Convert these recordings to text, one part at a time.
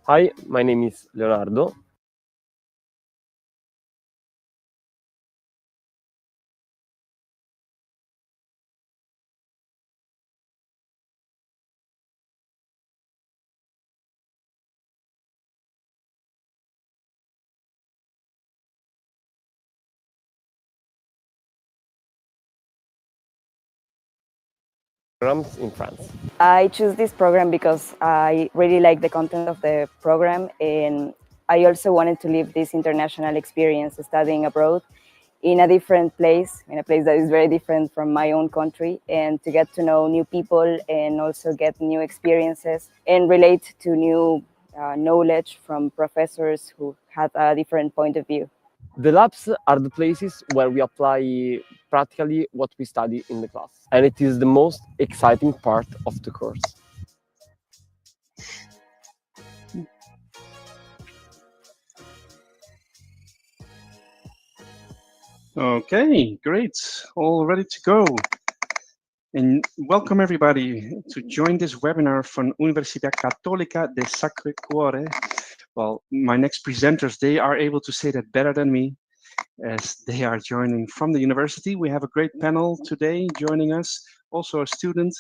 Hi, my name is Leonardo. Programs in France. I choose this program because I really like the content of the program, and I also wanted to live this international experience studying abroad in a different place, in a place that is very different from my own country, and to get to know new people and also get new experiences and relate to new knowledge from professors who had a different point of view. The labs are the places where we apply practically what we study in the class, and it is the most exciting part of the course. Okay, great. All ready to go. And welcome everybody to join this webinar from Università Cattolica del Sacro Cuore. Well, my next presenters, they are able to say that better than me, as they are joining from the university. We have a great panel today joining us, also a student.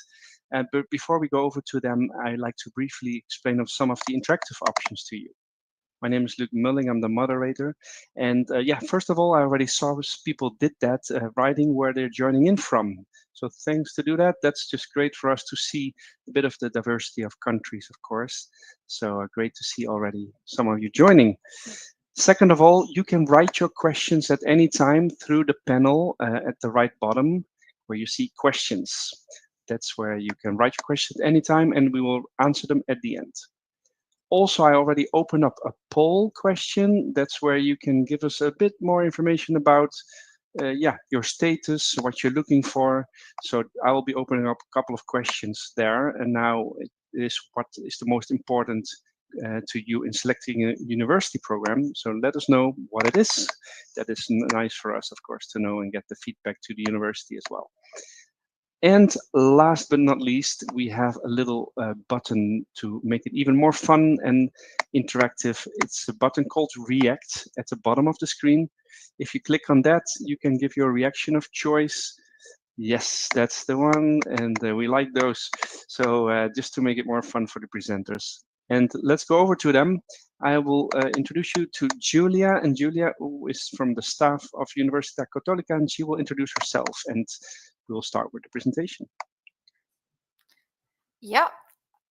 But before we go over to them, I'd like to briefly explain of some of the interactive options to you. My name is Luc Mulling, I'm the moderator. And yeah, first of all, I already saw people did that, writing where they're joining in from. So thanks to do that. That's just great for us to see a bit of the diversity of countries, of course. So great to see already some of you joining. Second of all, you can write your questions at any time through the panel at the right bottom where you see questions. That's where you can write your questions at any time and we will answer them at the end. Also, I already opened up a poll question. That's where you can give us a bit more information about your status, what you're looking for. So I will be opening up a couple of questions there. And now it is what is the most important to you in selecting a university program. So let us know what it is. That is nice for us, of course, to know and get the feedback to the university as well. And last but not least, we have a little button to make it even more fun and interactive. It's a button called React at the bottom of the screen. If you click on that, you can give your reaction of choice. Yes, that's the one, and we like those. So just to make it more fun for the presenters. And let's go over to them. I will introduce you to Julia, and Julia who is from the staff of Università Cattolica, and she will introduce herself, and we'll start with the presentation. Yeah,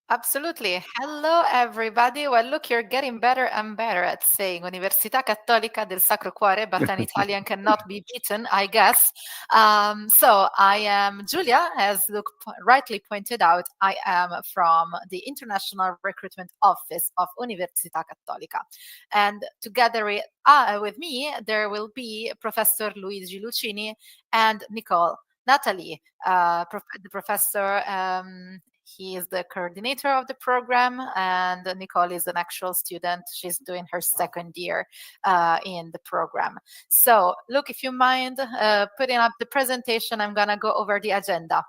absolutely. Hello, everybody. Well, look, you're getting better and better at saying Università Cattolica del Sacro Cuore, but an Italian cannot be beaten, I guess. So I am Giulia, as Luke rightly pointed out. I am from the International Recruitment Office of Università Cattolica. And together with me, there will be Professor Luigi Lucini and Natalie, the professor. He is the coordinator of the program, and Nicole is an actual student. She's doing her second year in the program. So, look, if you mind putting up the presentation, I'm going to go over the agenda.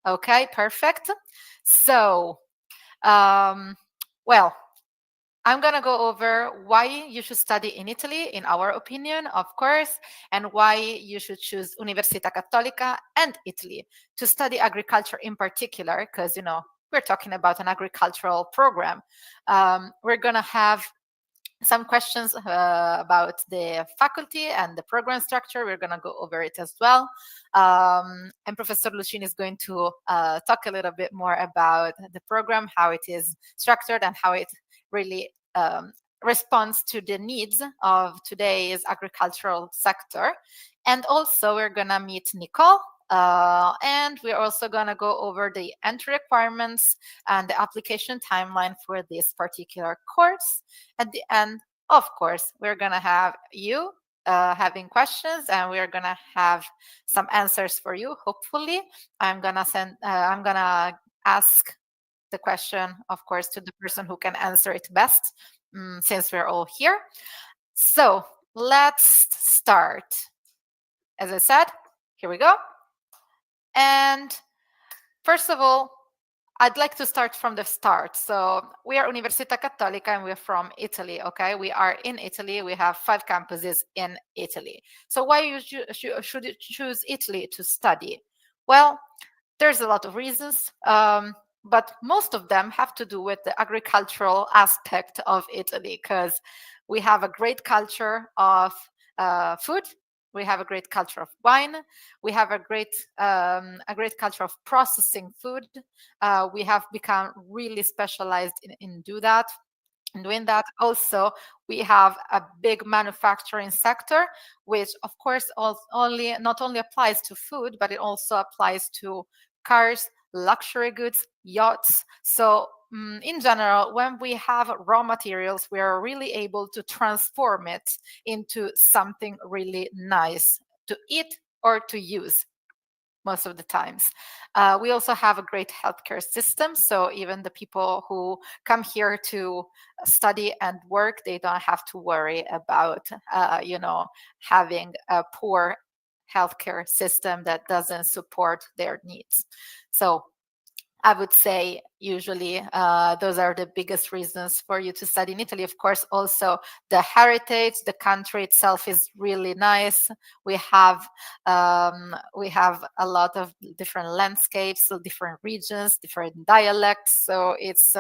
Okay, perfect. So, well, I'm going to go over why you should study in Italy, in our opinion, of course, and why you should choose Università Cattolica and Italy to study agriculture in particular, because, we're talking about an agricultural program. We're going to have some questions about the faculty and the program structure. We're going to go over it as well. And Professor Lucini is going to talk a little bit more about the program, how it is structured, and how it really responds to the needs of today's agricultural sector. And also, we're going to meet Nicole. And we're also going to go over the entry requirements and the application timeline for this particular course. At the end, of course, we're going to have you having questions, and we're going to have some answers for you, hopefully. I'm going to ask the question, of course, to the person who can answer it best, since we're all here. So let's start. As I said, here we go. And first of all, I'd like to start from the start. So we are Università Cattolica and we're from Italy, okay? We are in Italy. We have 5 campuses in Italy. So why should you choose Italy to study? Well, there's a lot of reasons, but most of them have to do with the agricultural aspect of Italy, because we have a great culture of food. We have a great culture of wine. We have a great culture of processing food. We have become really specialized in doing that. Also, we have a big manufacturing sector, which of course not only applies to food, but it also applies to cars, luxury goods, yachts. So in general, when we have raw materials, we are really able to transform it into something really nice to eat or to use most of the times. We also have a great healthcare system. So even the people who come here to study and work, they don't have to worry about, having a poor healthcare system that doesn't support their needs. So I would say usually those are the biggest reasons for you to study in Italy. Of course, also the heritage, the country itself is really nice. We have a lot of different landscapes, so different regions, different dialects. So it's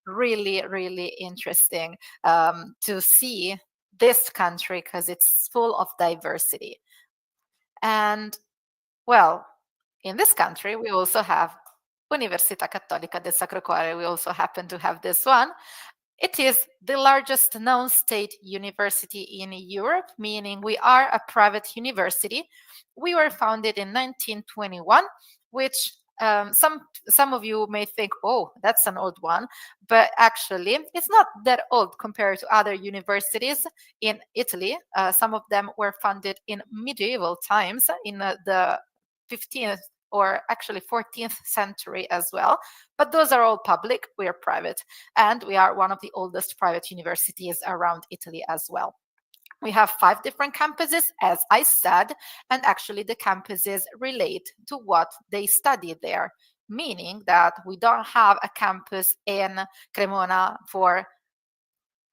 really, really interesting to see this country because it's full of diversity. And well, in this country, we also have Università Cattolica del Sacro Cuore. We also happen to have this one. It is the largest known state university in Europe, meaning we are a private university. We were founded in 1921, which some of you may think, oh, that's an old one, but actually it's not that old compared to other universities in Italy. Some of them were founded in medieval times, in the 15th or actually 14th century as well. But those are all public, we are private. And we are one of the oldest private universities around Italy as well. We have 5 different campuses, as I said, and actually the campuses relate to what they study there, meaning that we don't have a campus in Cremona for,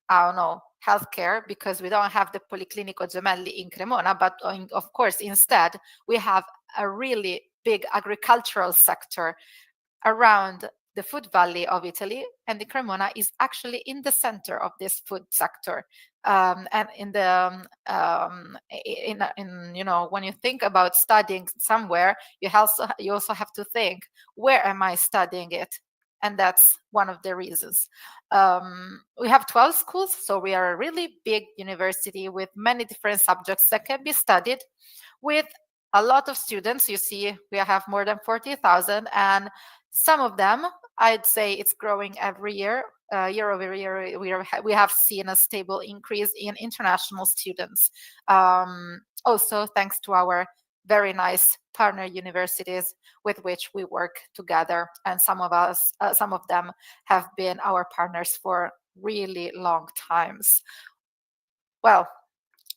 I don't know, healthcare, because we don't have the Policlinico Gemelli in Cremona, but of course, instead, we have a really big agricultural sector around the food valley of Italy, and the Cremona is actually in the center of this food sector. And in the when you think about studying somewhere, you also have to think, where am I studying it? And that's one of the reasons. We have 12 schools, so we are a really big university with many different subjects that can be studied, with a lot of students. You see, we have more than 40,000, and some of them, I'd say it's growing every year. Year over year, we have seen a stable increase in international students. Also, thanks to our very nice partner universities with which we work together, and some of them have been our partners for really long times. Well,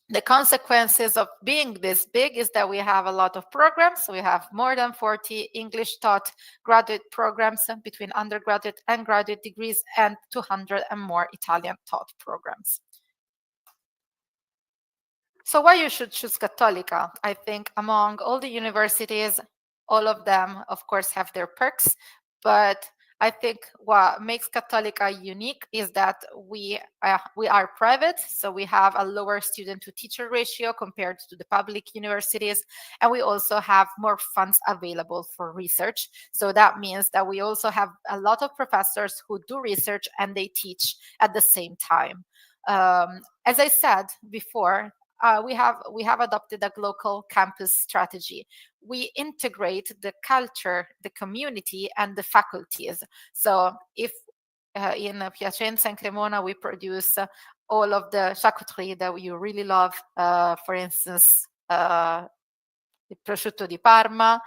the consequences of being this big is that we have a lot of programs. We have more than 40 English taught graduate programs between undergraduate and graduate degrees, and 200 and more Italian taught programs. So why you should choose Cattolica? I think among all the universities, all of them, of course, have their perks, but I think what makes Cattolica unique is that we are private, so we have a lower student-to-teacher ratio compared to the public universities, and we also have more funds available for research. So that means that we also have a lot of professors who do research and they teach at the same time. As I said before, we have adopted a local campus strategy. We integrate the culture, the community, and the faculties. So if in Piacenza and Cremona we produce all of the charcuterie that you really love, for instance, il prosciutto di Parma,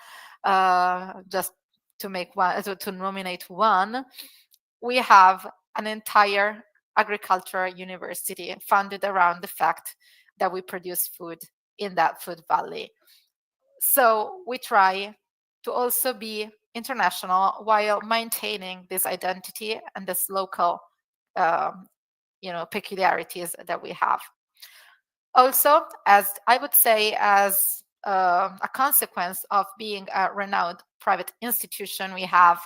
just to make one, to nominate one, we have an entire agricultural university founded around the fact that we produce food in that food valley. So we try to also be international while maintaining this identity and this local peculiarities that we have. Also, as I would say, as a consequence of being a renowned private institution, we have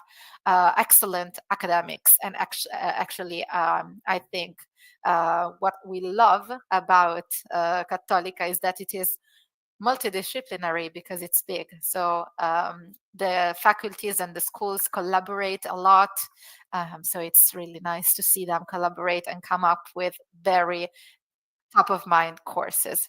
excellent academics. And actually, I think what we love about Cattolica is that it is multidisciplinary because it's big. So the faculties and the schools collaborate a lot. So it's really nice to see them collaborate and come up with very top of mind courses.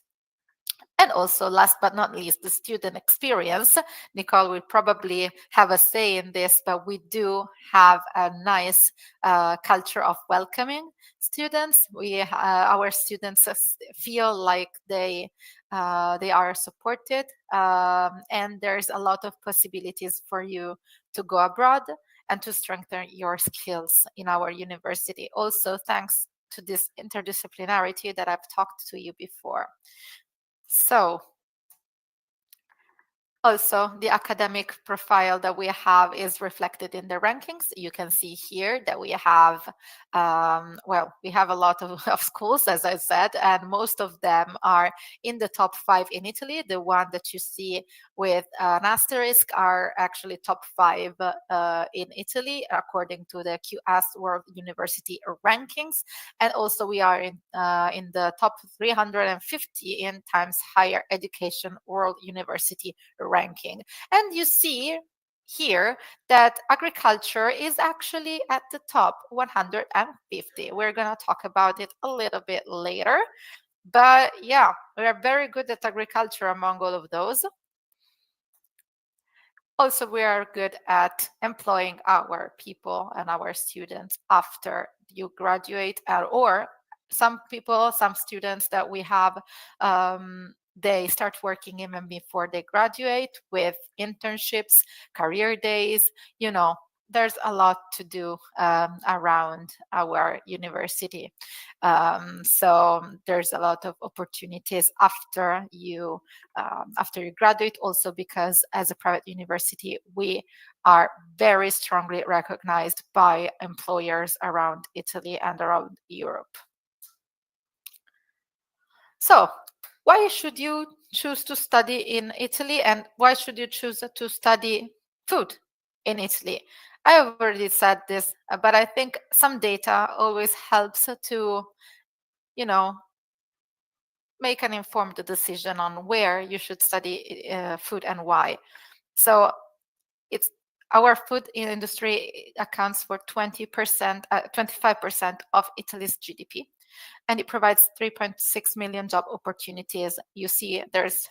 And also, last but not least, the student experience. Nicole will probably have a say in this, but we do have a nice culture of welcoming students. Our students feel like they are supported, and there's a lot of possibilities for you to go abroad and to strengthen your skills in our university. Also, thanks to this interdisciplinarity that I've talked to you before. So, also, the academic profile that we have is reflected in the rankings. You can see here that we have, we have a lot of schools, as I said, and most of them are in the top 5 in Italy. The one that you see with an asterisk are actually top 5 in Italy, according to the QS World University rankings. And also we are in the top 350 in Times Higher Education World University ranking. And you see here that agriculture is actually at the top 150. We're going to talk about it a little bit later. But yeah, we are very good at agriculture among all of those. Also, we are good at employing our people and our students after you graduate, or some students that we have, they start working even before they graduate with internships, career days. There's a lot to do around our university. So there's a lot of opportunities after you graduate, also because as a private university, we are very strongly recognized by employers around Italy and around Europe. So why should you choose to study in Italy, and why should you choose to study food in Italy? I have already said this, but I think some data always helps to, make an informed decision on where you should study food and why. So our food industry accounts for 25% of Italy's GDP, and it provides 3.6 million job opportunities. You see, there's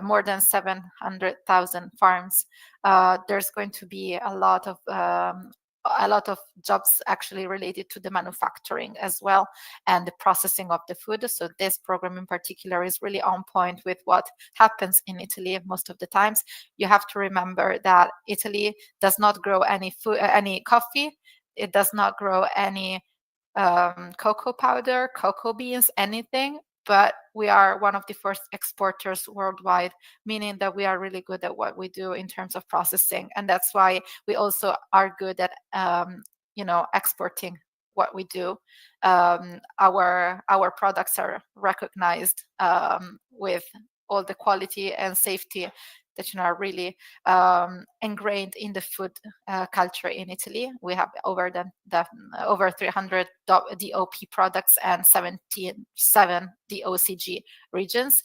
more than 700,000 farms. There's going to be a lot of jobs actually related to the manufacturing as well and the processing of the food. So this program in particular is really on point with what happens in Italy most of the times. You have to remember that Italy does not grow any coffee. It does not grow any cocoa powder, cocoa beans, anything. But we are one of the first exporters worldwide, meaning that we are really good at what we do in terms of processing. And that's why we also are good at, exporting what we do. Our products are recognized with all the quality and safety that are really ingrained in the food culture in Italy. We have over 300 DOP products and 77 DOCG regions.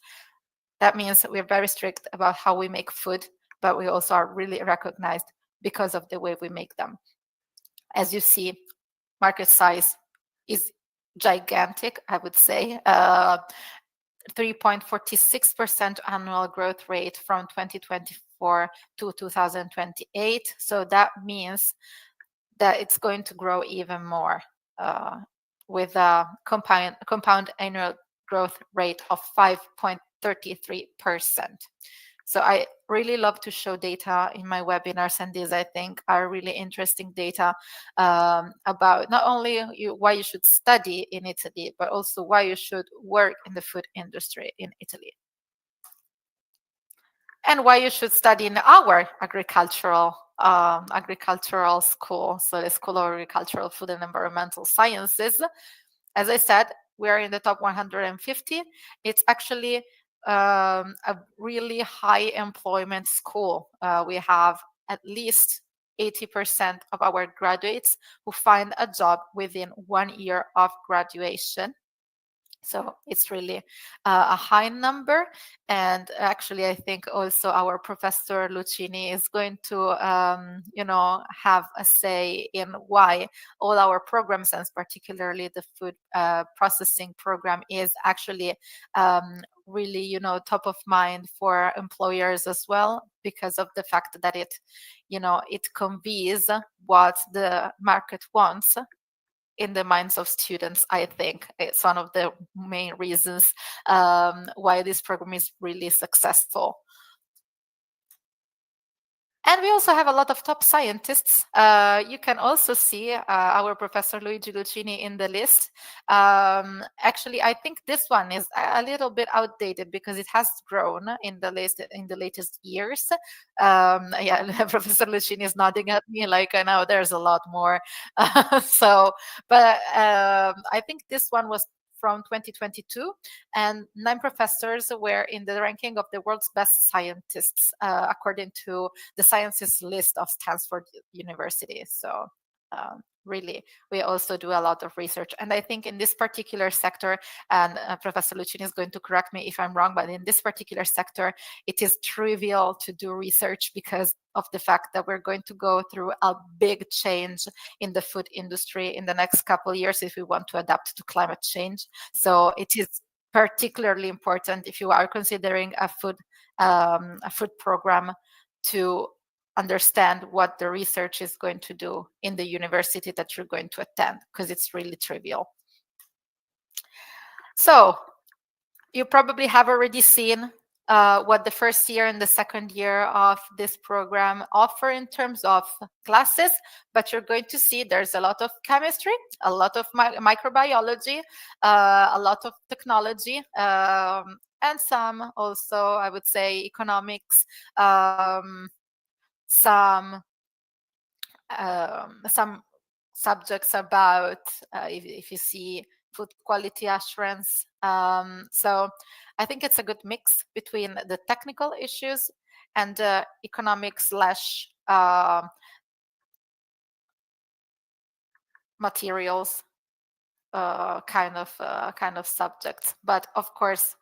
That means we're very strict about how we make food, but we also are really recognized because of the way we make them. As you see, market size is gigantic, I would say. 3.46% annual growth rate from 2024 to 2028. So that means that it's going to grow even more with a compound annual growth rate of 5.33%. So I really love to show data in my webinars, and these I think are really interesting data about not only why you should study in Italy, but also why you should work in the food industry in Italy. And why you should study in our agricultural agricultural school, so the School of Agricultural, Food and Environmental Sciences. As I said, we are in the top 150. It's actually a really high employment school. We have at least 80% of our graduates who find a job within 1 year of graduation. So it's really a high number. And actually, I think also our Professor Lucini is going to, have a say in why all our programs, and particularly the food processing program, is actually really, top of mind for employers as well, because of the fact that it conveys what the market wants in the minds of students. I think it's one of the main reasons why this program is really successful. And we also have a lot of top scientists. You can also see our Professor Luigi Lucini in the list. Actually, I think this one is a little bit outdated because it has grown in the latest years. Professor Lucini is nodding at me like I know there's a lot more. But I think this one was from 2022, and 9 professors were in the ranking of the world's best scientists, according to the Sciences list of Stanford University. So really, we also do a lot of research. And I think in this particular sector, and Professor Lucini is going to correct me if I'm wrong, but in this particular sector, it is trivial to do research because of the fact that we're going to go through a big change in the food industry in the next couple of years if we want to adapt to climate change. So it is particularly important if you are considering a food program to understand what the research is going to do in the university that you're going to attend, because it's really trivial. So you probably have already seen what the first year and the second year of this program offer in terms of classes, but you're going to see there's a lot of chemistry, a lot of microbiology, a lot of technology, and some also, I would say, economics, some subjects about if you see food quality assurance. So I think it's a good mix between the technical issues and the economic / materials kind of subjects. But of course,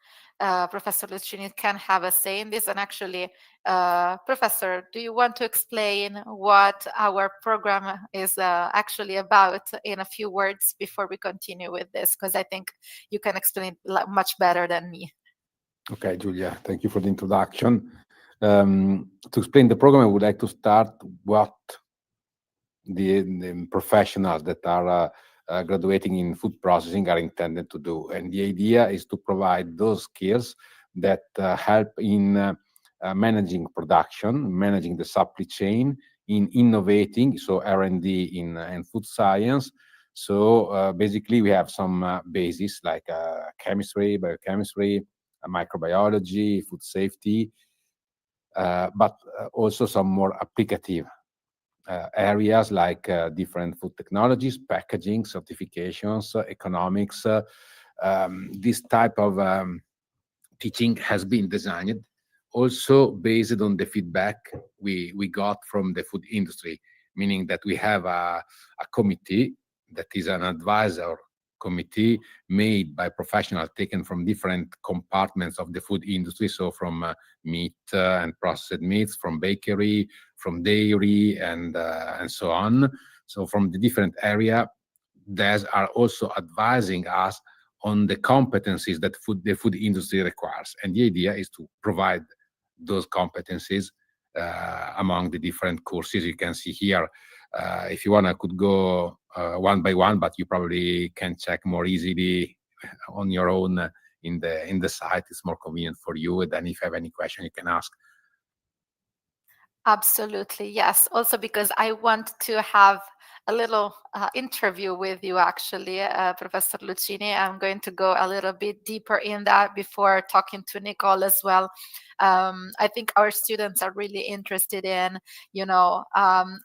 Professor Lucini can have a say in this. And actually, Professor, do you want to explain what our program is actually about in a few words before we continue with this? Because I think you can explain it much better than me. Okay, Giulia, thank you for the introduction. To explain the program, I would like to start what the professionals that are graduating in food processing are intended to do. And the idea is to provide those skills that help in managing production, managing the supply chain, in innovating, so R&D in food science. So basically we have some bases like chemistry, biochemistry, microbiology, food safety, but also some more applicative areas like different food technologies, packaging, certifications, economics. This type of teaching has been designed also based on the feedback we got from the food industry, meaning that we have a committee that is an advisor committee made by professionals taken from different compartments of the food industry, so from meat and processed meats, from bakery, from dairy, and so on. So from the different area, they are also advising us on the competencies that the food industry requires. And the idea is to provide those competencies among the different courses you can see here. If you want, I could go one by one, but you probably can check more easily on your own in the site. It's more convenient for you. And then if you have any question, you can ask. Absolutely, yes. Also because I want to have a little interview with you, actually, Professor Lucini. I'm going to go a little bit deeper in that before talking to Nicole as well. I think our students are really interested in,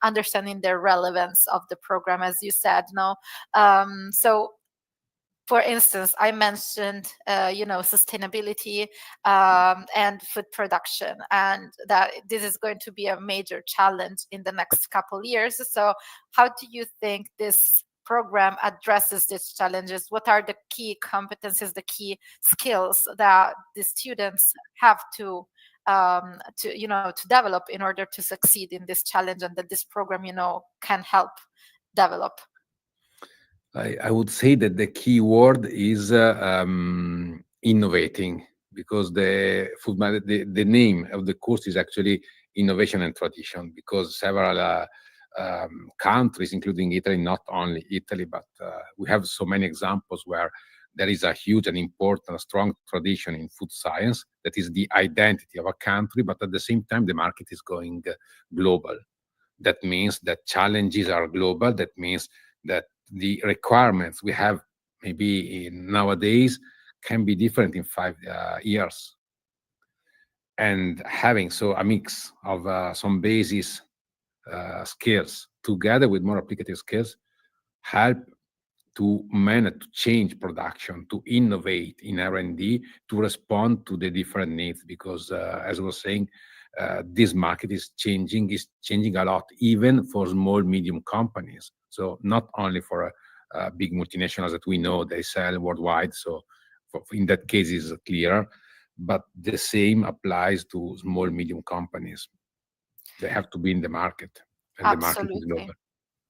understanding the relevance of the program, as you said. No, so for instance, I mentioned, sustainability and food production, and that this is going to be a major challenge in the next couple years. So, how do you think this program addresses these challenges? What are the key competencies, the key skills that the students have to develop in order to succeed in this challenge, and that this program, can help develop? I would say that the key word is innovating, because the name of the course is actually innovation and tradition, because several countries, including Italy, not only Italy, but we have so many examples where there is a huge and important, strong tradition in food science that is the identity of a country, but at the same time, the market is going global. That means that challenges are global. That means that the requirements we have maybe nowadays can be different in 5 years. And having a mix of some basis skills together with more applicative skills help to manage, to change production, to innovate in R&D, to respond to the different needs. Because as I was saying, this market is changing a lot, even for small, medium companies. So not only for big multinationals that we know they sell worldwide. So in that case, is clear, but the same applies to small, medium companies. They have to be in the market, and the market is Absolutely. global.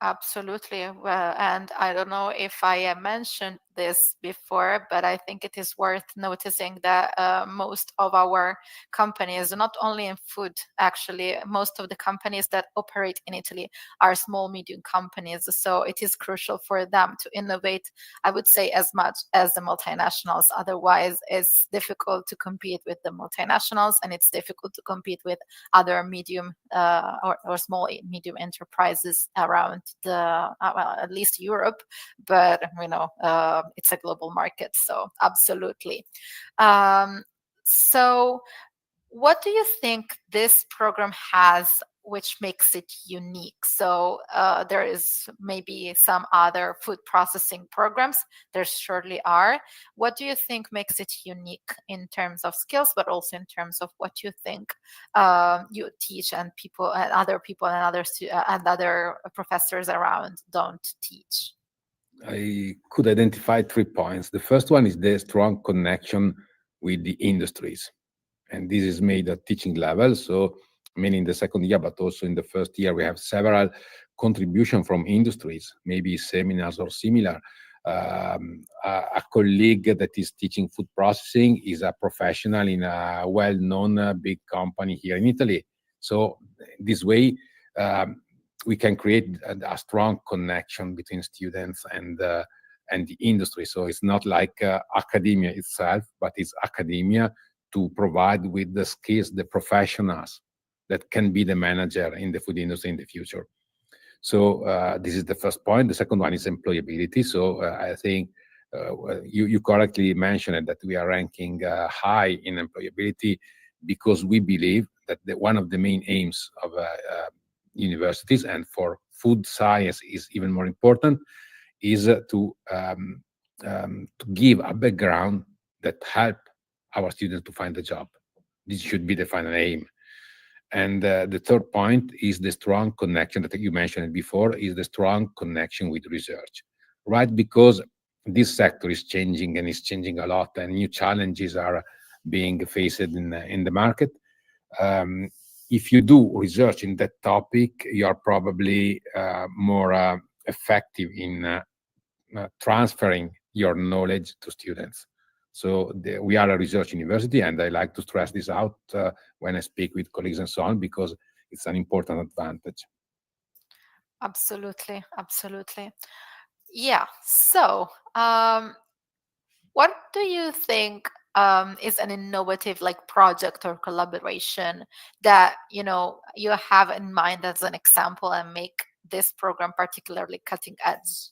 Absolutely. Well, and I don't know if I mentioned this before, but I think it is worth noticing that most of our companies, not only in food, actually, most of the companies that operate in Italy are small, medium companies. So it is crucial for them to innovate, I would say, as much as the multinationals. Otherwise, it's difficult to compete with the multinationals, and it's difficult to compete with other medium or small, medium enterprises around well, at least Europe, but it's a global market, so absolutely. So what do you think this program has which makes it unique? So there is maybe some other food processing programs. There surely are. What do you think makes it unique in terms of skills, but also in terms of what you think you teach and other people and other professors around don't teach? I could identify 3 points. The first one is the strong connection with the industries. And this is made at teaching level. So, meaning in the second year, but also in the first year, we have several contribution from industries, maybe seminars or similar. A colleague that is teaching food processing is a professional in a well-known big company here in Italy. So this way, we can create a strong connection between students and the industry. So it's not like academia itself, but it's academia to provide with the skills, the professionals that can be the manager in the food industry in the future. So this is the first point. The second one is employability. So I think you correctly mentioned that we are ranking high in employability, because we believe that one of the main aims of universities, and for food science is even more important, is to give a background that help our students to find a job. This should be the final aim. And the third point is the strong connection that you mentioned before, is the strong connection with research, right? Because this sector is changing, and is changing a lot, and new challenges are being faced in the market. If you do research in that topic, you are probably more effective in transferring your knowledge to students. So we are a research university, and I like to stress this out when I speak with colleagues and so on, because it's an important advantage. Absolutely, absolutely. Yeah. So, what do you think is an innovative like project or collaboration that you have in mind as an example and make this program particularly cutting edge?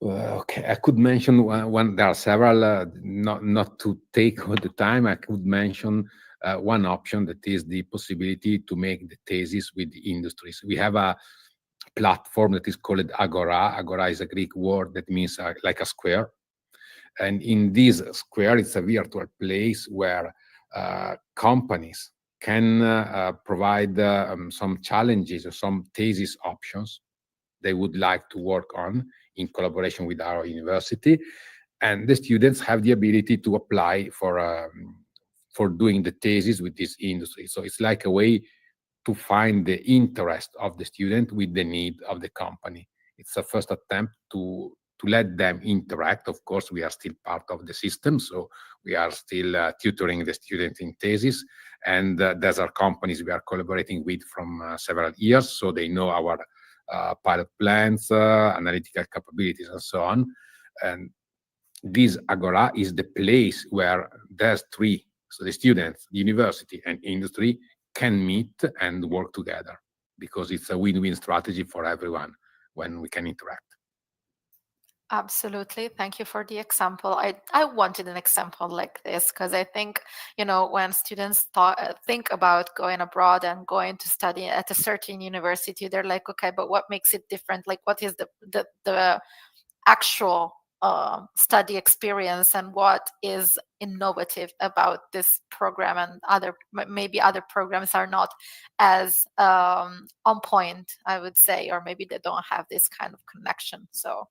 Okay, I could mention one. There are several. Not to take all the time, I could mention one option, that is the possibility to make the thesis with the industries. We have a platform that is called Agora. Agora is a Greek word that means like a square. And in this square, it's a virtual place where companies can provide some challenges or some thesis options they would like to work on in collaboration with our university. And the students have the ability to apply for doing the thesis with this industry. So it's like a way to find the interest of the student with the need of the company. It's a first attempt to let them interact. Of course, we are still part of the system, so we are still tutoring the student in thesis. And those are companies we are collaborating with from several years, so they know our pilot plans, analytical capabilities, and so on. And this Agora is the place where there's three, so the students, the university, and industry can meet and work together, because it's a win-win strategy for everyone when we can interact. Absolutely. Thank you for the example. I wanted an example like this because I think, when students think about going abroad and going to study at a certain university, they're like, okay, but what makes it different? Like, what is the actual study experience, and what is innovative about this program, and maybe other programs are not as on point, I would say, or maybe they don't have this kind of connection. So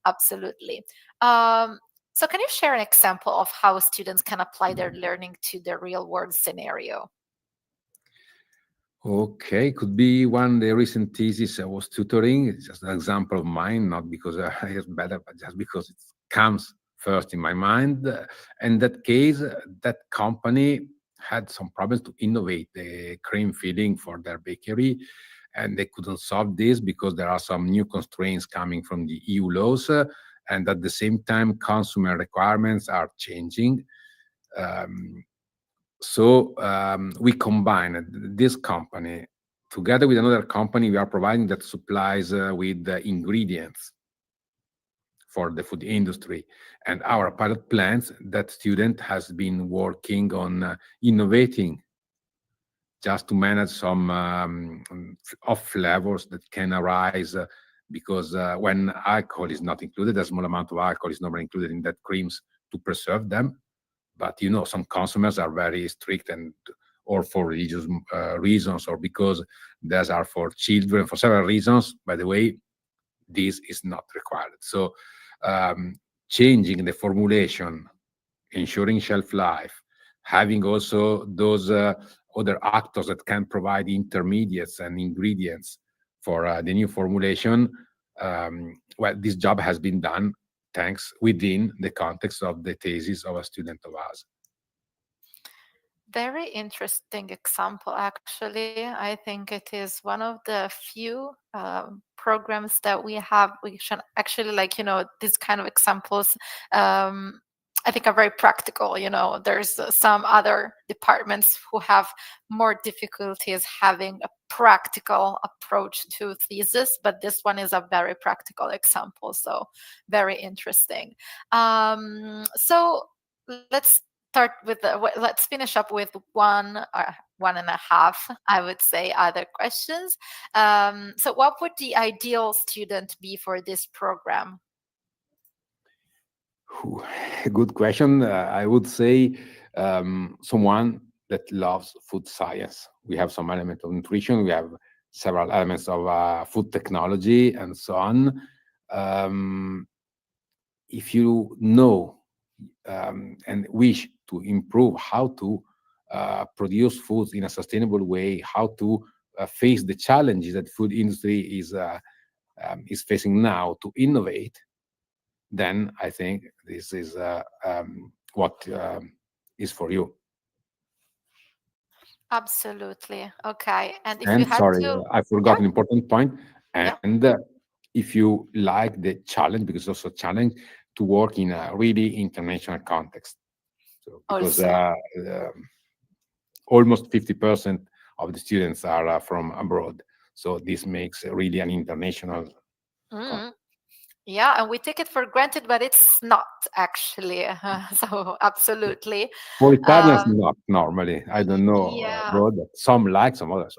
absolutely. So can you share an example of how students can apply their learning to the real world scenario? Okay, could be one the recent thesis I was tutoring. It's just an example of mine, not because it's better, but just because it comes first in my mind. In that case, that company had some problems to innovate the cream filling for their bakery, and they couldn't solve this because there are some new constraints coming from the EU laws, and at the same time, consumer requirements are changing. So we combined this company together with another company we are providing that supplies with the ingredients for the food industry. And our pilot plans, that student has been working on innovating just to manage some off flavors that can arise because when alcohol is not included, a small amount of alcohol is normally included in that creams to preserve them. But some consumers are very strict, and or for religious reasons, or because those are for children, for several reasons. By the way, this is not required. So changing the formulation, ensuring shelf life, having also those other actors that can provide intermediates and ingredients for the new formulation. Well, this job has been done thanks within the context of the thesis of a student of ours. Very interesting example, actually. I think it is one of the few programs that we have, which actually, these kind of examples, I think are very practical. There's some other departments who have more difficulties having a practical approach to thesis, but this one is a very practical example. So very interesting. So let's finish up with one and a half, I would say, other questions. So what would the ideal student be for this program? Good question. I would say someone that loves food science. We have some element of nutrition. We have several elements of food technology and so on. If you know and wish to improve how to produce foods in a sustainable way, how to face the challenges that food industry is facing now to innovate, then I think this is what is for you. Absolutely. Okay. And if And you had sorry, to, I forgot an yeah, important point. yeah. And if you like the challenge, because it's also a challenge to work in a really international context. So because almost 50% of the students are from abroad, so this makes really an international. Yeah, and we take it for granted, but it's not actually. So absolutely. For Italians, not normally. I don't know Yeah. abroad, but some like, some others.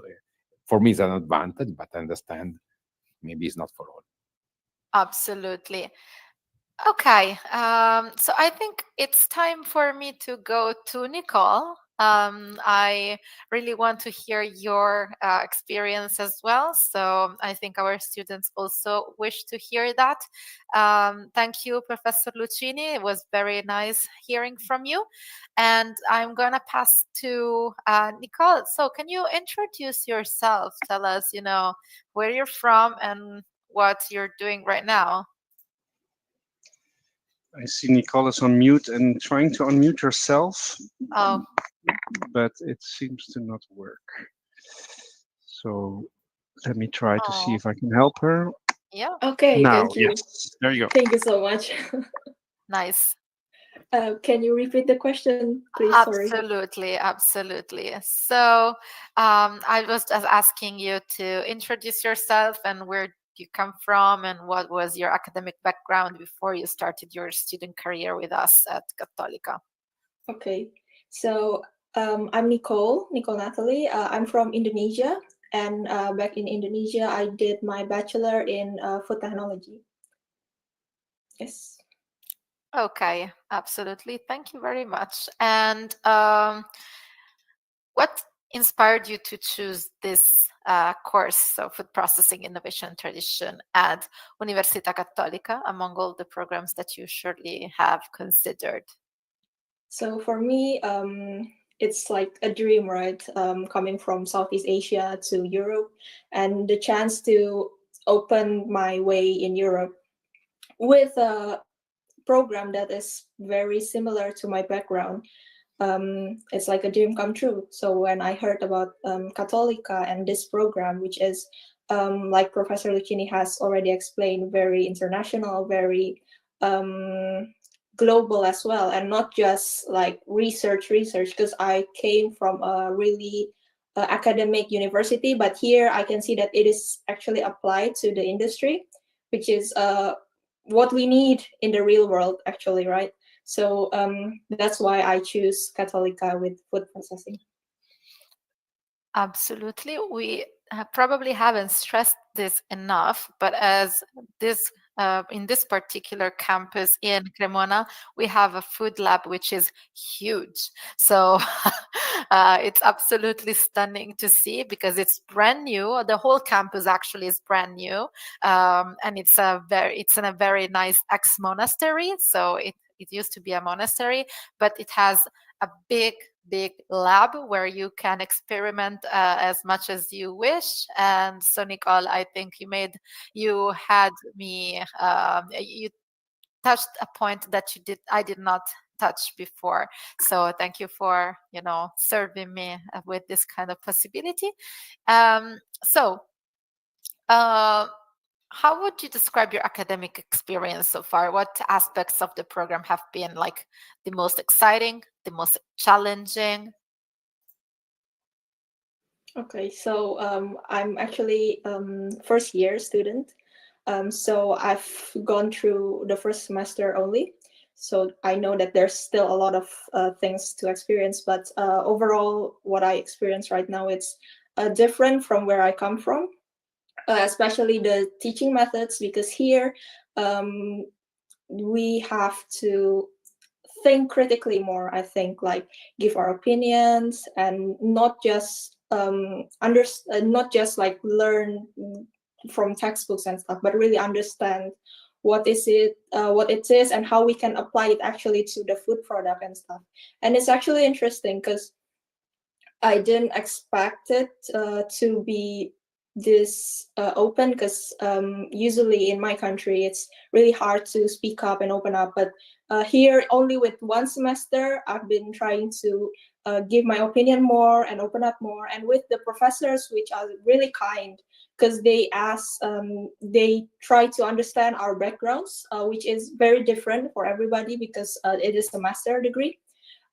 For me, it's an advantage, but I understand maybe it's not for all. Absolutely. Okay, so I think it's time for me to go to Nicole. I really want to hear your experience as well. So I think our students also wish to hear that. Thank you, Professor Lucini. It was very nice hearing from you. And I'm going to pass to Nicole. So can you introduce yourself? Tell us, where you're from and what you're doing right now. I see Nicole is on mute and trying to unmute herself, but it seems to not work. So let me try to see if I can help her. Yeah. Okay, now, thank you. Yes, there you go. Thank you so much. Nice. Can you repeat the question, please? Absolutely, absolutely. So I was just asking you to introduce yourself and where you come from and what was your academic background before you started your student career with us at Cattolica. Okay, so I'm Nicole Natalie. I'm from Indonesia, and back in Indonesia, I did my bachelor in food technology. Yes. Okay, absolutely. Thank you very much. And what inspired you to choose this course, so food processing, innovation, tradition at Università Cattolica among all the programs that you surely have considered? So for me, it's like a dream, right? Coming from Southeast Asia to Europe, and the chance to open my way in Europe with a program that is very similar to my background. It's like a dream come true. So when I heard about Cattolica and this program, which is like Professor Lucini has already explained, very international, very global as well, and not just like research, because I came from a really academic university, but here I can see that it is actually applied to the industry, which is what we need in the real world, actually, right? So that's why I choose Cattolica with food processing. Absolutely. We probably haven't stressed this enough, but as this in this particular campus in Cremona, we have a food lab which is huge. So it's absolutely stunning to see because it's brand new. The whole campus actually is brand new, and it's in a very nice ex-monastery. So it used to be a monastery, but it has a big lab where you can experiment as much as you wish. And so, Nicole, I think you touched a point that I did not touch before. So thank you for serving me with this kind of possibility. How would you describe your academic experience so far? What aspects of the program have been like the most exciting, the most challenging? Okay, so I'm actually first year student. So I've gone through the first semester only. So I know that there's still a lot of things to experience, but overall, what I experience right now, it's different from where I come from. Especially the teaching methods, because here we have to think critically more, I think, like give our opinions and not just not just like learn from textbooks and stuff, but really understand what it is and how we can apply it actually to the food product and stuff. And it's actually interesting because I didn't expect it to be this open, because usually in my country it's really hard to speak up and open up, but here only with one semester I've been trying to give my opinion more and open up more, and with the professors, which are really kind, because they try to understand our backgrounds, which is very different for everybody because it is a master degree.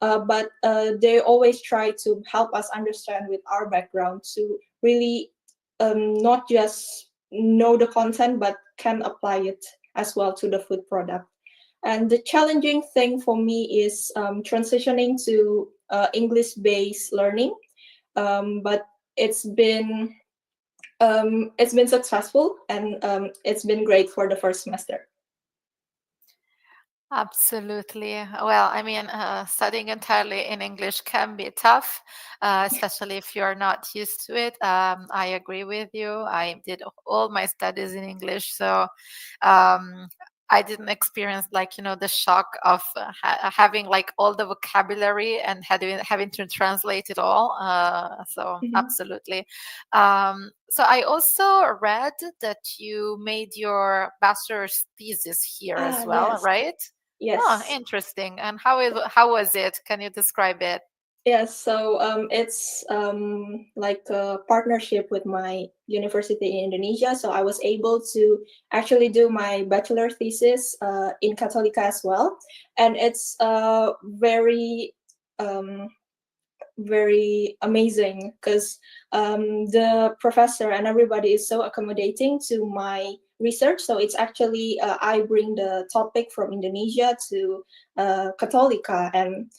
But they always try to help us understand with our background to really not just know the content, but can apply it as well to the food product. And the challenging thing for me is transitioning to English-based learning, but it's been successful, and it's been great for the first semester. Absolutely. Well, I mean, studying entirely in English can be tough, especially if you're not used to it. I agree with you. I did all my studies in English, so I didn't experience the shock of having like all the vocabulary and having to translate it all. Absolutely. So I also read that you made your bachelor's thesis here as well, yes. right? Yes. Oh, interesting. And how was it? Can you describe it? Yes, so it's like a partnership with my university in Indonesia. So I was able to actually do my bachelor thesis in Cattolica as well, and it's very very amazing because the professor and everybody is so accommodating to my research. So it's actually I bring the topic from Indonesia to Cattolica, and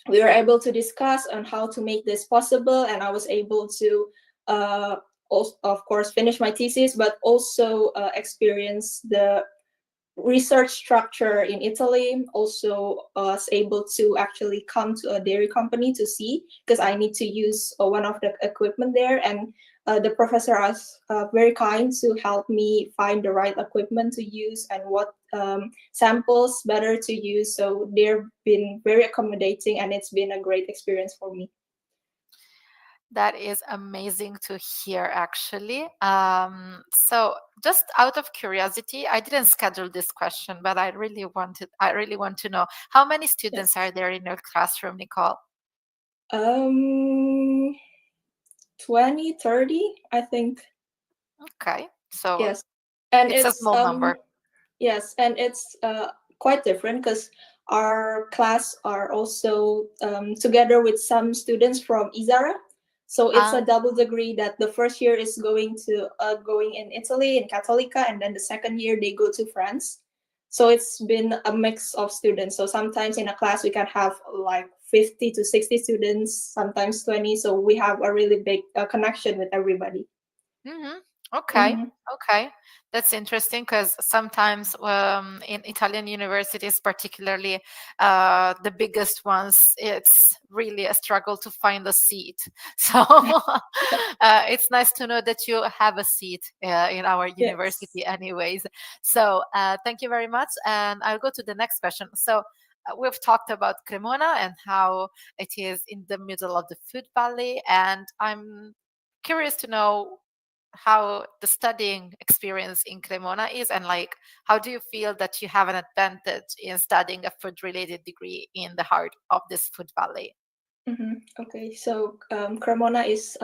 we were able to discuss on how to make this possible, and I was able to also, of course, finish my thesis, but also experience the research structure in Italy. Also was able to actually come to a dairy company to see, because I need to use one of the equipment there, and the professor was very kind to help me find the right equipment to use and what samples better to use. So they've been very accommodating, and it's been a great experience for me. That is amazing to hear, actually. So just out of curiosity, I didn't schedule this question, but I really want to know, how many students are there in your classroom, Nicole? 20, 30, I think. Okay, so yes, and it's a small number. Yes, and it's quite different because our class are also together with some students from Izara. So it's a double degree that the first year is going in Italy in Cattolica, and then the second year they go to France. So it's been a mix of students. So sometimes in a class we can have like 50 to 60 students, sometimes 20. So we have a really big connection with everybody. Mm-hmm. Okay, that's interesting, because sometimes in Italian universities, particularly the biggest ones, it's really a struggle to find a seat. So it's nice to know that you have a seat in our university anyways. So thank you very much, and I'll go to the next question. So we've talked about Cremona and how it is in the middle of the Food Valley, and I'm curious to know how the studying experience in Cremona is, and like, how do you feel that you have an advantage in studying a food related degree in the heart of this Food Valley? Okay, so Cremona is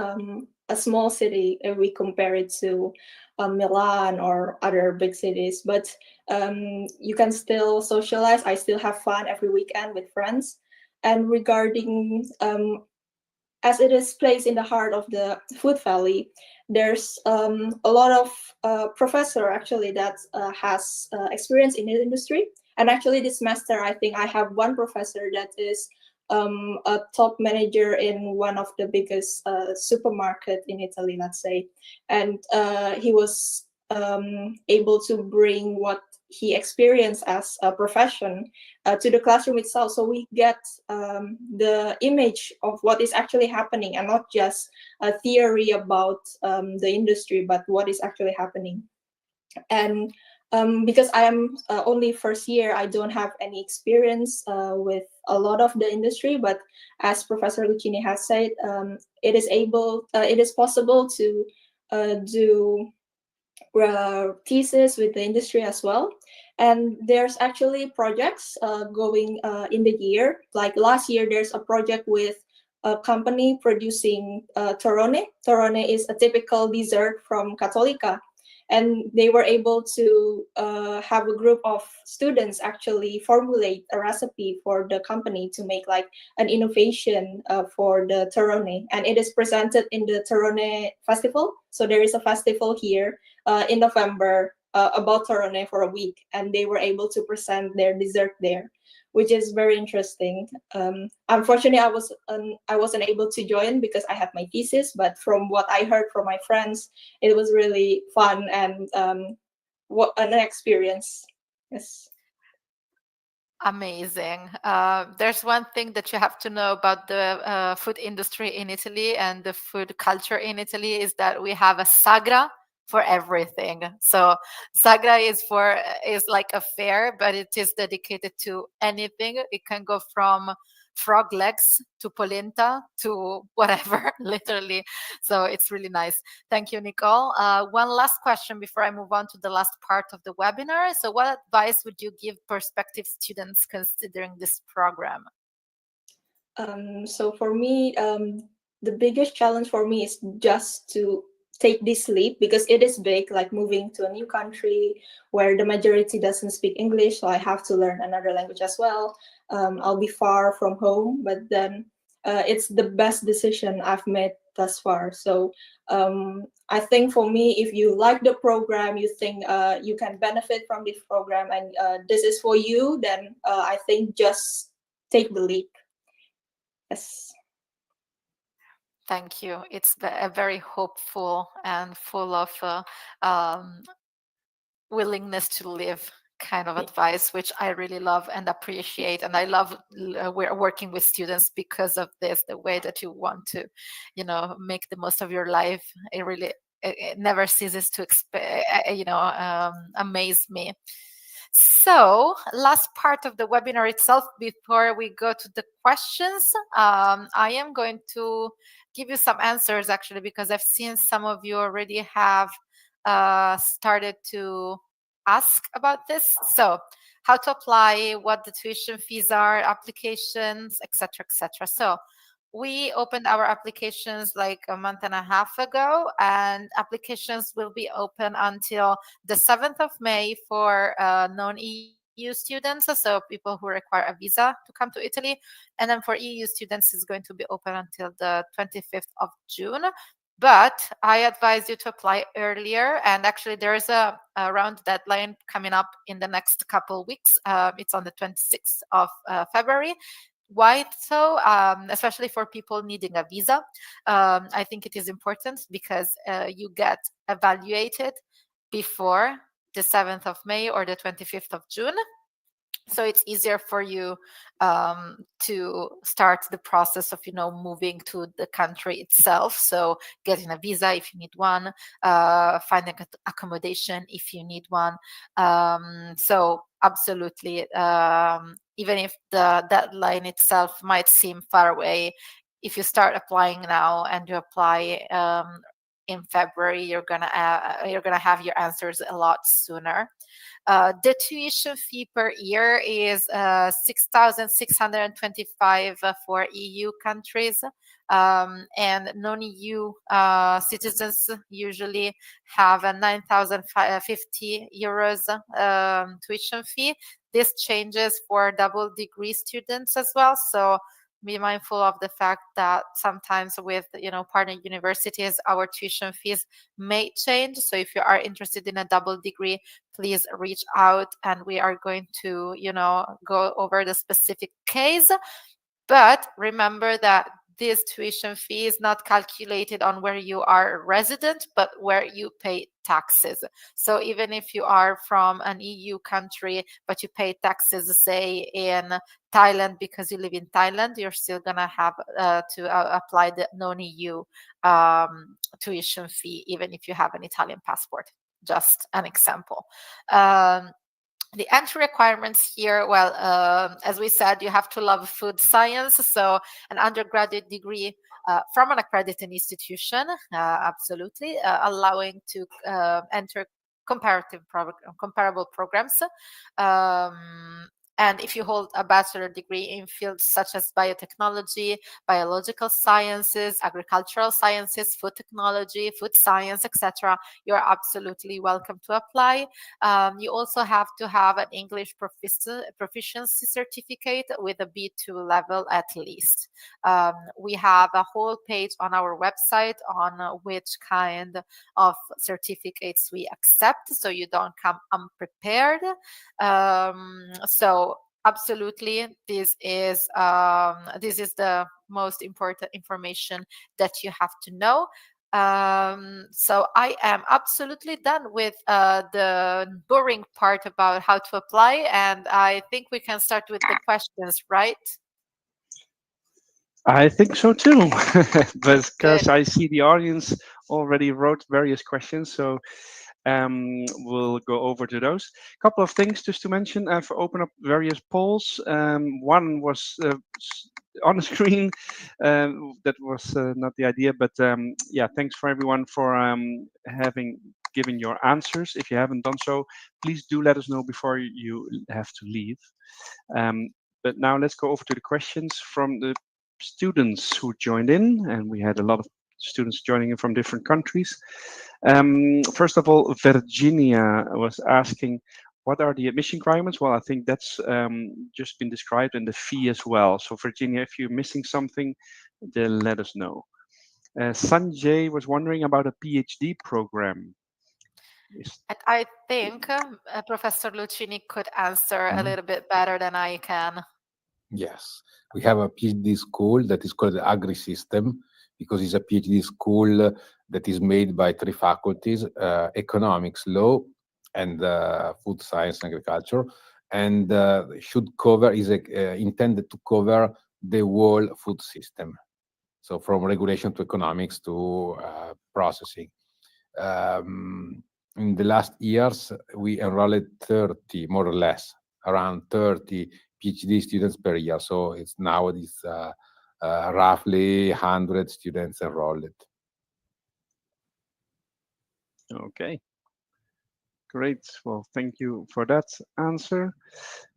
a small city if we compare it to Milan or other big cities, but you can still socialize. I still have fun every weekend with friends. And regarding as it is placed in the heart of the Food Valley, there's a lot of professor actually that has experience in the industry. And actually this semester, I think I have one professor that is a top manager in one of the biggest supermarket in Italy, let's say. And he was able to bring what he experienced as a profession to the classroom itself. So we get the image of what is actually happening, and not just a theory about the industry, but what is actually happening. And because I am only first year, I don't have any experience with a lot of the industry. But as Professor Lucchini has said, it is possible to do thesis with the industry as well. And there's actually projects going in the year. Like last year, there's a project with a company producing torrone. Torrone is a typical dessert from Cattolica. And they were able to have a group of students actually formulate a recipe for the company to make like an innovation for the torrone. And it is presented in the Torrone Festival. So there is a festival here in November about torrone for a week. And they were able to present their dessert there, which is very interesting. Unfortunately, I wasn't able to join because I have my thesis, but from what I heard from my friends, it was really fun and what an experience. Yes. Amazing. There's one thing that you have to know about the food industry in Italy and the food culture in Italy is that we have a sagra for everything. So sagra is like a fair, but it is dedicated to anything. It can go from frog legs to polenta to whatever, literally. So it's really nice. Thank you, Nicole. One last question before I move on to the last part of the webinar. So what advice would you give prospective students considering this program? So for me, the biggest challenge for me is just to take this leap because it is big, like moving to a new country where the majority doesn't speak English, so I have to learn another language as well. I'll be far from home, but then it's the best decision I've made thus far. So I think for me, if you like the program, you think you can benefit from this program and this is for you, then I think just take the leap. Yes. Thank you. It's a very hopeful and full of willingness to live kind of advice, which I really love and appreciate. And I love we're working with students because of this, the way that you want to, make the most of your life. It never ceases to amaze me. So last part of the webinar itself, before we go to the questions, I am going to give you some answers actually, because I've seen some of you already have started to ask about this. So how to apply, what the tuition fees are, applications, etc., etc. So we opened our applications like a month and a half ago, and applications will be open until the 7th of May for non-EU students, so people who require a visa to come to Italy. And then for EU students, it's going to be open until the 25th of June. But I advise you to apply earlier. And actually, there is a round deadline coming up in the next couple of weeks. It's on the 26th of February. Why so? Especially for people needing a visa. I think it is important because you get evaluated before the 7th of May or the 25th of June. So it's easier for you to start the process of, moving to the country itself. So getting a visa if you need one, finding accommodation if you need one. So absolutely, even if the deadline itself might seem far away, if you start applying now and you apply in February, you're gonna have your answers a lot sooner. The tuition fee per year is 6,625 for EU countries, and non-EU citizens usually have a 9,050 euros tuition fee. This changes for double degree students as well. So be mindful of the fact that sometimes with partner universities, our tuition fees may change. So if you are interested in a double degree, please reach out and we are going to go over the specific case. But remember that this tuition fee is not calculated on where you are resident, but where you pay taxes. So even if you are from an EU country, but you pay taxes, say in Thailand because you live in Thailand, you're still gonna have to apply the non-EU tuition fee, even if you have an Italian passport. Just an example. The entry requirements here, well, as we said, you have to love food science. So an undergraduate degree from an accredited institution, absolutely, allowing to enter comparable programs. And if you hold a bachelor degree in fields such as biotechnology, biological sciences, agricultural sciences, food technology, food science, etc., you're absolutely welcome to apply. You also have to have an English proficiency certificate with a B2 level at least. We have a whole page on our website on which kind of certificates we accept, so you don't come unprepared. So absolutely, this is the most important information that you have to know. So I am absolutely done with the boring part about how to apply, and I think we can start with the questions, right? I think so too, because I see the audience already wrote various questions, so we'll go over to those. A couple of things just to mention. I've opened up various polls. One was on the screen. That was not the idea, but yeah, thanks for everyone for having given your answers. If you haven't done so, please do let us know before you have to leave. But now let's go over to the questions from the students who joined in, and we had a lot of students joining in from different countries. First of all, Virginia was asking, what are the admission requirements? Well, I think that's just been described in the fee as well. So Virginia, if you're missing something, then let us know. Sanjay was wondering about a PhD program. And I think Professor Lucini could answer a little bit better than I can. Yes, we have a PhD school that is called the Agri-System, because it's a PhD school that is made by three faculties: economics, law, and food science and agriculture, and should cover is intended to cover the whole food system, so from regulation to economics to processing. In the last years, we enrolled 30, more or less, around 30 PhD students per year. So it's nowadays roughly 100 students enrolled. Okay. Great. Well, thank you for that answer.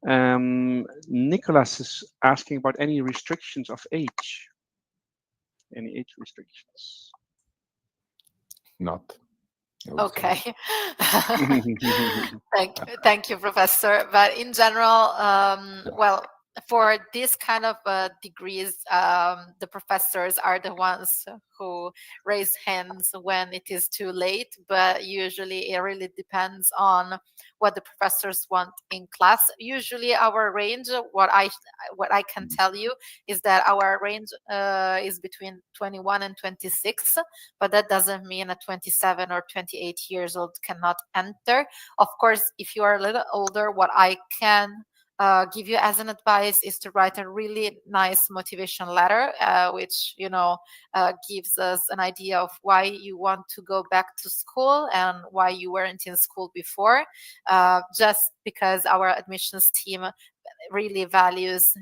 Nicholas is asking about any restrictions of age. Any age restrictions? Not. Okay. Thank you, Professor. But in general, well, for this kind of degrees, the professors are the ones who raise hands when it is too late, but usually it really depends on what the professors want in class. Usually our range, what I can tell you is that our range is between 21 and 26, but that doesn't mean a 27 or 28 years old cannot enter. Of course, if you are a little older, what I can give you as an advice is to write a really nice motivation letter, which gives us an idea of why you want to go back to school and why you weren't in school before. Just because our admissions team really values,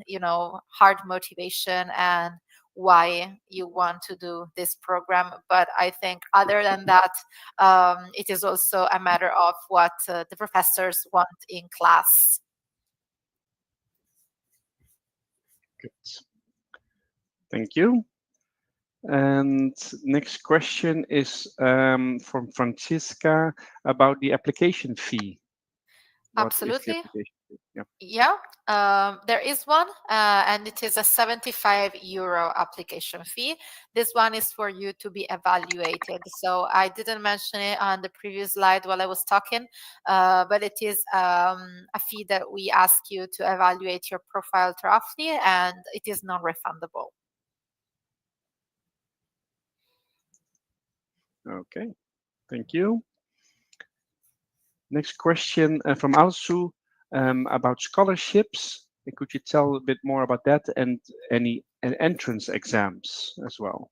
hard motivation and why you want to do this program. But I think other than that, it is also a matter of what the professors want in class. Good. Thank you. And next question is from Francisca about the application fee. Absolutely. Yeah, there is one, and it is a 75 euro application fee. This one is for you to be evaluated. So I didn't mention it on the previous slide while I was talking, but it is a fee that we ask you to evaluate your profile thoroughly, and it is non-refundable. Okay, thank you. Next question from Alsu about scholarships. Could you tell a bit more about that and any entrance exams as well?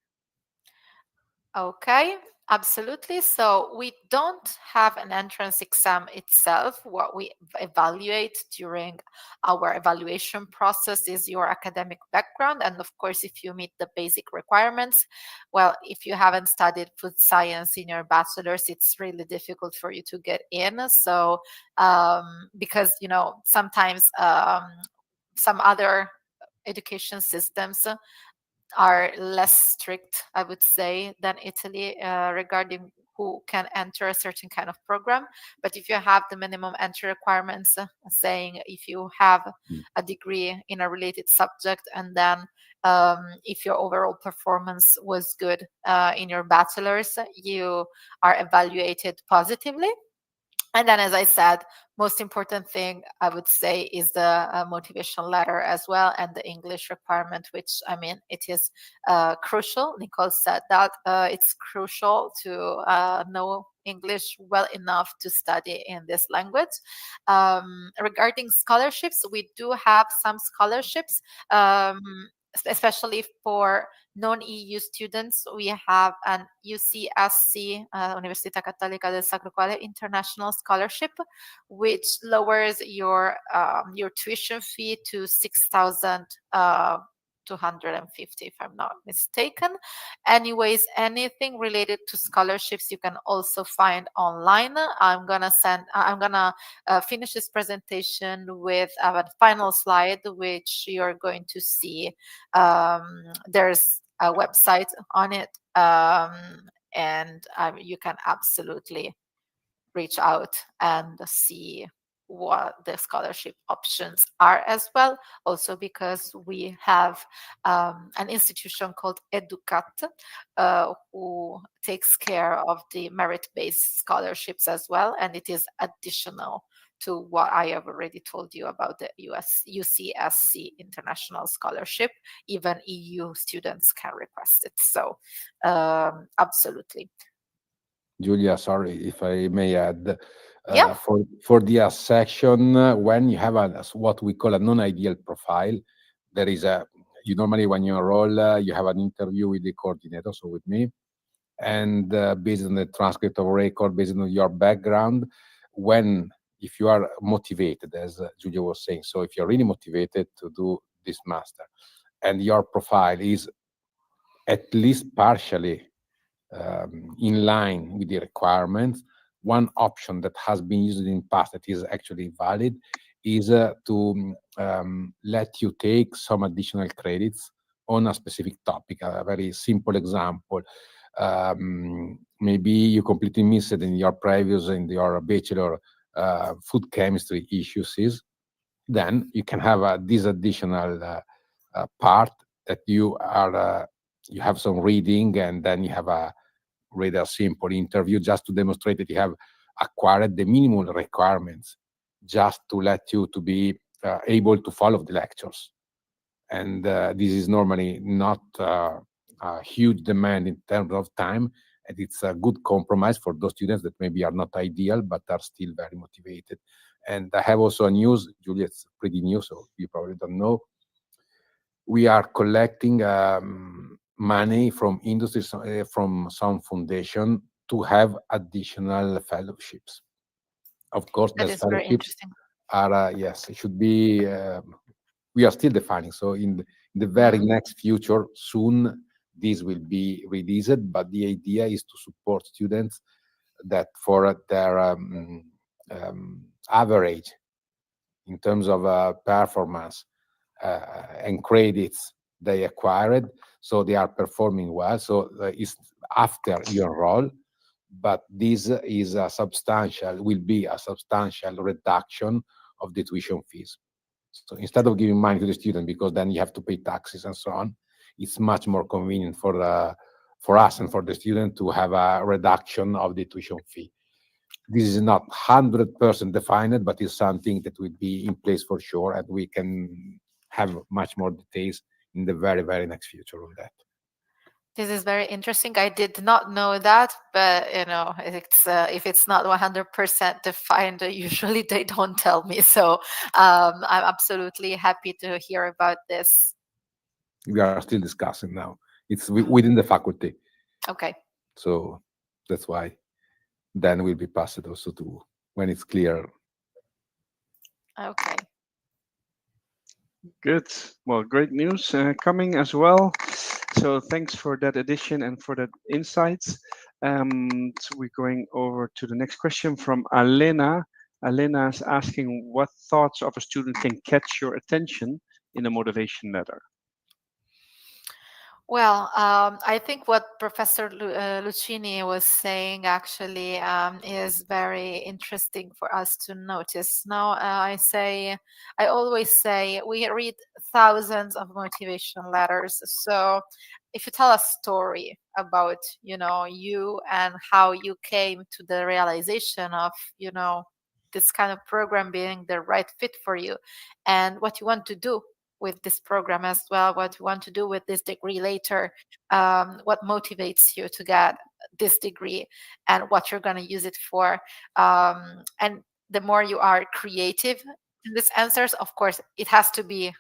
Okay. Absolutely. So we don't have an entrance exam itself. What we evaluate during our evaluation process is your academic background. And of course, if you meet the basic requirements, well, if you haven't studied food science in your bachelor's, it's really difficult for you to get in. So, because, sometimes some other education systems are less strict, I would say, than Italy regarding who can enter a certain kind of program. But if you have the minimum entry requirements, saying if you have a degree in a related subject, and then if your overall performance was good in your bachelor's, you are evaluated positively. And then, as I said, most important thing I would say is the motivation letter as well, and the English requirement, which, I mean, it is crucial. Nicole said that it's crucial to know English well enough to study in this language. Regarding scholarships, we do have some scholarships, especially for non-EU students. We have an UCSC, Università Cattolica del Sacro Cuore International Scholarship, which lowers your tuition fee to 6,250, if I'm not mistaken. Anyways, anything related to scholarships you can also find online. I'm gonna finish this presentation with a final slide, which you're going to see. There's a website on it, and you can absolutely reach out and see what the scholarship options are as well. Also, because we have an institution called Educat, who takes care of the merit-based scholarships as well, and it is additional to what I have already told you about the UCSC International Scholarship. Even EU students can request it. So absolutely. Julia, sorry if I may add. Yeah. For the section, when you have what we call a non-ideal profile, there is you normally, when you enroll, you have an interview with the coordinator, so with me, and based on the transcript of record, based on your background, if you are motivated, as Julia was saying, so if you're really motivated to do this master, and your profile is at least partially in line with the requirements, one option that has been used in the past that is actually valid is to let you take some additional credits on a specific topic. A very simple example. Maybe you completely missed it in your bachelor food chemistry issues. Then you can have this additional part that you have some reading, and then you have a rather simple interview just to demonstrate that you have acquired the minimum requirements, just to let you to be able to follow the lectures. And this is normally not a huge demand in terms of time, and it's a good compromise for those students that maybe are not ideal but are still very motivated. And I have also a news, Julia, it's pretty new, so you probably don't know. We are collecting money from industries, from some foundation, to have additional fellowships. Of course, That those is very fellowships interesting. are, yes, it should be, we are still defining. So in the very next future, soon, this will be released, but the idea is to support students that for their average in terms of performance and credits they acquired, so they are performing well. So it's after you enroll, but this is will be a substantial reduction of the tuition fees. So instead of giving money to the student, because then you have to pay taxes and so on, it's much more convenient for us and for the student to have a reduction of the tuition fee. This is not 100% defined, but it's something that will be in place for sure, and we can have much more details in the very, very next future on that. This is very interesting. I did not know that, but it's if it's not 100% defined, usually they don't tell me. So I'm absolutely happy to hear about this. We are still discussing now. It's within the faculty. Okay. So That's why then will be passed also to when it's clear. Okay. Good. Well, great news coming as well. So thanks for that addition and for that insights. So we're going over to the next question from Alena. Alena is asking what thoughts of a student can catch your attention in a motivation letter. Well, I think what Professor Lucini was saying actually is very interesting for us to notice. Now, I always say we read thousands of motivation letters. So if you tell a story about, you and how you came to the realization of, this kind of program being the right fit for you and what you want to do with this program as well, what you want to do with this degree later, what motivates you to get this degree, and what you're going to use it for. And the more you are creative in these answers, of course, it has to be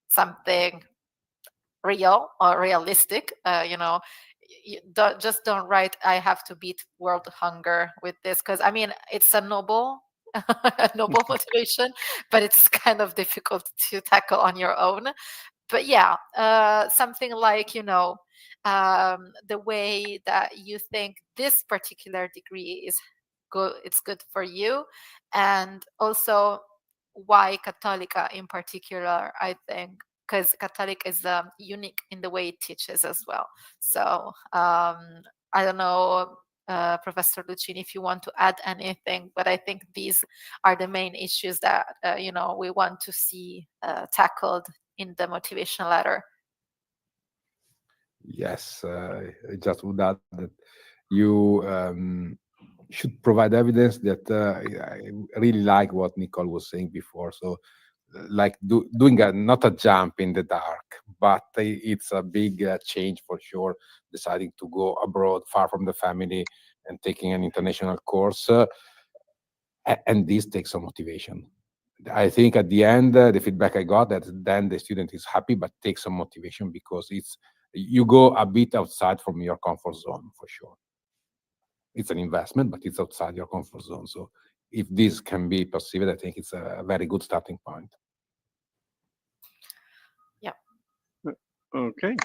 something real or realistic. Don't write I have to beat world hunger with this, because I mean it's a noble a noble motivation, but it's kind of difficult to tackle on your own. But yeah, something like the way that you think this particular degree is good, it's good for you, and also why Cattolica in particular, I think, because Catholic is unique in the way it teaches as well. So I don't know, Professor Lucini, if you want to add anything, but I think these are the main issues that we want to see tackled in the motivation letter. Yes, I just would add that you should provide evidence that I really like what Nicole was saying before. So, like doing not a jump in the dark, but it's a big change for sure. Deciding to go abroad, far from the family, and taking an international course, and this takes some motivation. I think at the end, the feedback I got that then the student is happy, but takes some motivation because it's you go a bit outside from your comfort zone for sure. It's an investment, but it's outside your comfort zone. So if this can be perceived, I think it's a very good starting point. Yeah. Okay.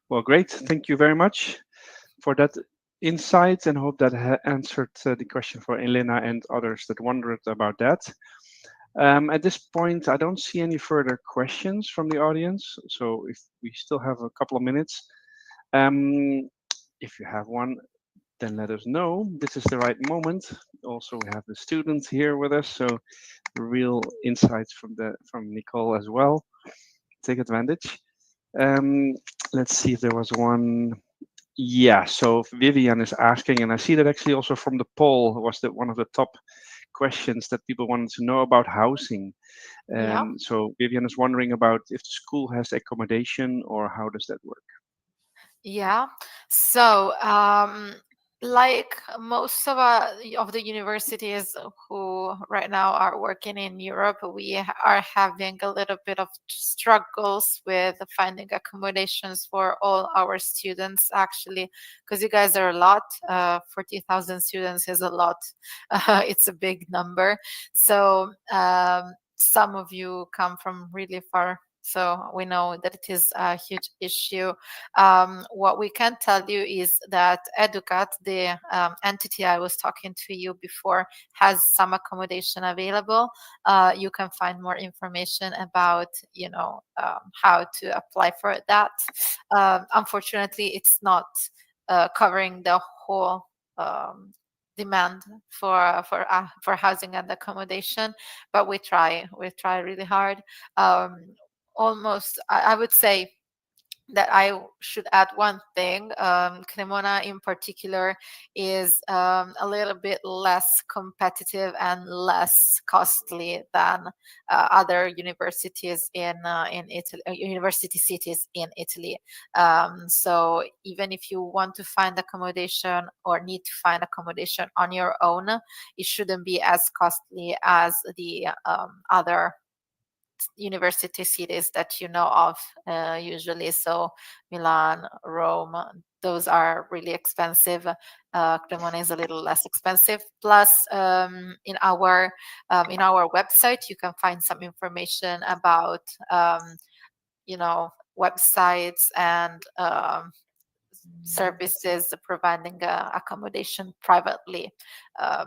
Well, great. Thank you very much for that insight, and hope that answered the question for Elena and others that wondered about that. At this point, I don't see any further questions from the audience. So if we still have a couple of minutes, if you have one, then let us know. This is the right moment. Also, we have the students here with us, so real insights from Nicole as well. Take advantage. Let's see if there was one. Yeah, so Vivian is asking, and I see that actually also from the poll was that one of the top questions that people wanted to know about housing. Yeah. So Vivian is wondering about if the school has accommodation or how does that work? Yeah. So, like most of the universities who right now are working in Europe, we are having a little bit of struggles with finding accommodations for all our students, actually, because you guys are a lot. 40,000 students is a lot. It's a big number. So, some of you come from really far. So we know that it is a huge issue. What we can tell you is that Educat, the entity I was talking to you before, has some accommodation available. You can find more information about, how to apply for that. Unfortunately, it's not covering the whole demand for housing and accommodation, but we try really hard. Almost, I would say that I should add one thing. Cremona in particular is a little bit less competitive and less costly than other universities in Italy, university cities in Italy. So even if you want to find accommodation or need to find accommodation on your own, it shouldn't be as costly as the other university cities that you know of usually. So Milan, Rome, those are really expensive. Cremona is a little less expensive. Plus, in our website, you can find some information about websites and services providing accommodation privately.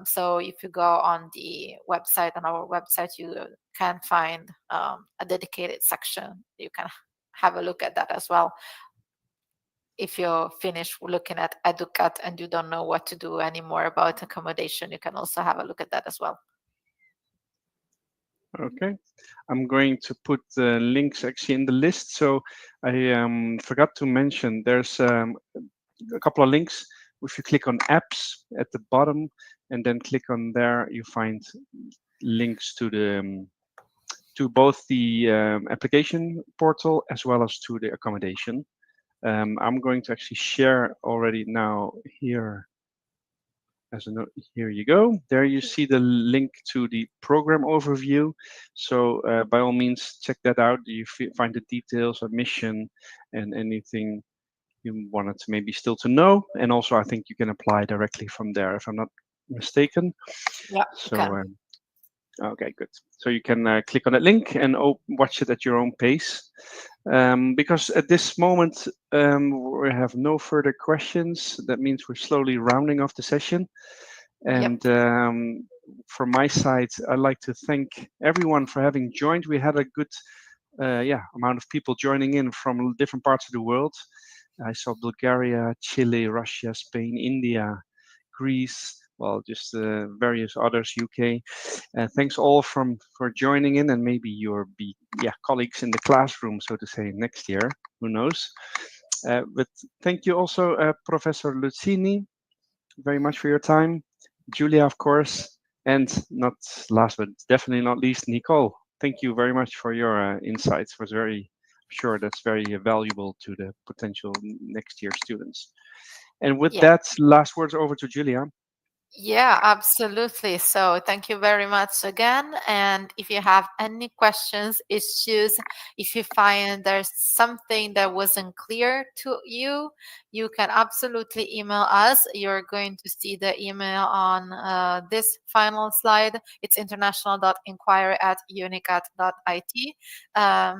So if you go on the website, on our website, you can find a dedicated section. You can have a look at that as well. If you're finished looking at Educat and you don't know what to do anymore about accommodation, you can also have a look at that as well. Okay, I'm going to put the links actually in the list. So I forgot to mention there's a couple of links. If you click on apps at the bottom and then click on there, you find links to the to both the application portal as well as to the accommodation. I'm going to actually share already now here. As a note, here you go. There you see the link to the program overview. So by all means, check that out. You find the details, admission, and anything you wanted to maybe still to know. And also, I think you can apply directly from there, if I'm not mistaken. Yeah. So okay, good. So you can click on that link and watch it at your own pace. Because at this moment, we have no further questions. That means we're slowly rounding off the session. And from my side, I'd like to thank everyone for having joined. We had a good amount of people joining in from different parts of the world. I saw Bulgaria, Chile, Russia, Spain, India, Greece, well, just various others, UK. Thanks all for joining in, and maybe you'll be colleagues in the classroom, so to say, next year. Who knows? But thank you also, Professor Lucini, very much for your time. Julia, of course, and not last but definitely not least, Nicole. Thank you very much for your insights. Was very sure that's very valuable to the potential next year students. And with that, last words over to Julia. Yeah, absolutely. So thank you very much again. And if you have any questions, issues, if you find there's something that wasn't clear to you, you can absolutely email us. You're going to see the email on this final slide. It's international.inquiry@unicat.it.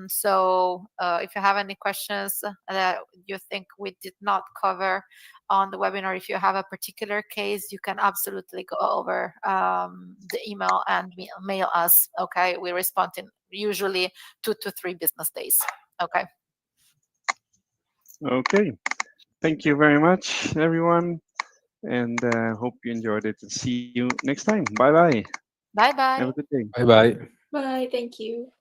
So if you have any questions that you think we did not cover on the webinar, if you have a particular case, you can absolutely go over the email and mail us. Okay, we respond in usually 2 to 3 business days. Okay. Okay, thank you very much, everyone, and hope you enjoyed it. And see you next time. Bye bye. Bye bye. Have a good day. Bye bye. Bye. Thank you.